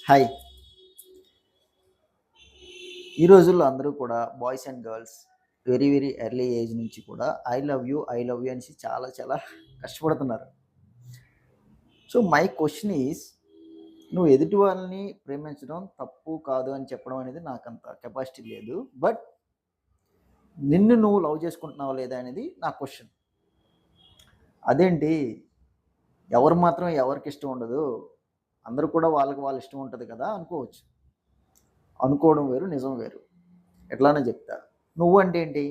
Hi. ఈ రోజుల్లో అందరూ కూడా boys and girls very very early age నుంచి కూడా ఐ లవ్ యూ అనేసి చాలా చాలా కష్టపడుతున్నారు. సో మై క్వశ్చన్ ఈజ్, నువ్వు ఎదుటి వాళ్ళని ప్రేమించడం తప్పు కాదు అని చెప్పడం అనేది నాకంత కెపాసిటీ లేదు. బట్ నిన్ను నువ్వు లవ్ చేసుకుంటున్నావా లేదా అనేది నా క్వశ్చన్. అదేంటి, ఎవరు మాత్రం ఎవరికి ఇష్టం ఉండదు, అందరూ కూడా వాళ్ళకి వాళ్ళ ఇష్టం ఉంటుంది కదా అనుకోవచ్చు. అనుకోవడం వేరు, నిజం వేరు. ఎట్లానే చెప్తా. నువ్వు అంటే ఏంటి?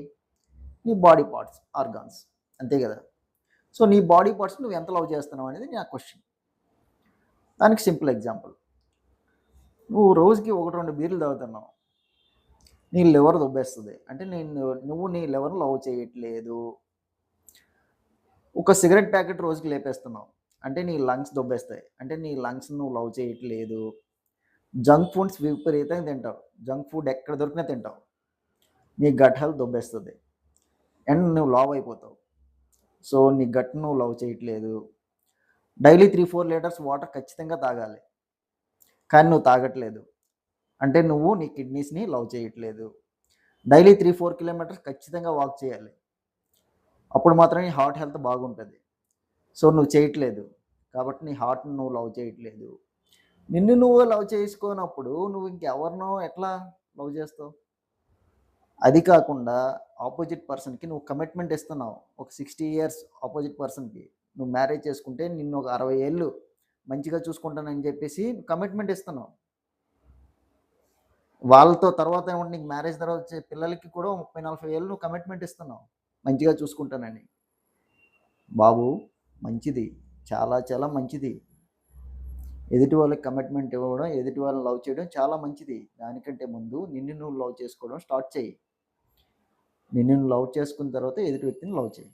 నీ బాడీ పార్ట్స్, ఆర్గాన్స్, అంతే కదా. సో నీ బాడీ పార్ట్స్ నువ్వు ఎంత లవ్ చేస్తున్నావు అనేది నా క్వశ్చన్. దానికి సింపుల్ ఎగ్జాంపుల్, నువ్వు రోజుకి 1-2 బీర్లు తాగుతున్నావు, నీ లివర్ దొబ్బేస్తుంది అంటే నువ్వు నీ లివర్ని లవ్ చేయట్లేదు. ఒక సిగరెట్ ప్యాకెట్ రోజుకి లేపేస్తున్నావు అంటే నీ లంగ్స్ దొబ్బేస్తాయి అంటే నీ లంగ్స్ నువ్వు లవ్ చేయట్లేదు. జంక్ ఫుడ్స్ విపరీతంగా తింటావు, జంక్ ఫుడ్ ఎక్కడ దొరికినా తింటావు, నీ గట్ హెల్త్ దొబ్బేస్తుంది అండ్ నువ్వు లావ్ అయిపోతావు. సో నీ గట్ నువ్వు లవ్ చేయట్లేదు. డైలీ 3-4 లీటర్స్ వాటర్ ఖచ్చితంగా తాగాలి, కానీ నువ్వు తాగట్లేదు అంటే నువ్వు నీ కిడ్నీస్ని లవ్ చేయట్లేదు. డైలీ 3-4 కిలోమీటర్స్ ఖచ్చితంగా వాక్ చేయాలి, అప్పుడు మాత్రమే నీ హార్ట్ హెల్త్ బాగుంటుంది. సో నువ్వు చేయట్లేదు కాబట్టి నీ హార్ట్ని నువ్వు లవ్ చేయట్లేదు. నిన్ను నువ్వు లవ్ చేసుకోనప్పుడు నువ్వు ఇంకెవరినో ఎట్లా లవ్ చేస్తావు? అది కాకుండా ఆపోజిట్ పర్సన్కి నువ్వు కమిట్మెంట్ ఇస్తున్నావు. ఒక 60 ఇయర్స్ ఆపోజిట్ పర్సన్కి నువ్వు మ్యారేజ్ చేసుకుంటే నిన్ను ఒక 60 ఏళ్ళు మంచిగా చూసుకుంటానని చెప్పేసి కమిట్మెంట్ ఇస్తున్నావు. వాళ్ళతో తర్వాత ఏమంటే నీకు మ్యారేజ్ తర్వాత వచ్చే పిల్లలకి కూడా 30-40 ఏళ్ళు నువ్వు కమిట్మెంట్ ఇస్తున్నావు మంచిగా చూసుకుంటానని. బాబు, మంచిది, చాలా చాలా మంచిది. ఎదుటి వాళ్ళకి కమిట్మెంట్ ఇవ్వడం, ఎదుటి వాళ్ళని లవ్ చేయడం చాలా మంచిది. దానికంటే ముందు నిన్ను నువ్వు లవ్ చేసుకోవడం స్టార్ట్ చేయి. నిన్ను లవ్ చేసుకున్న తర్వాత ఎదుటి వ్యక్తిని లవ్ చేయి.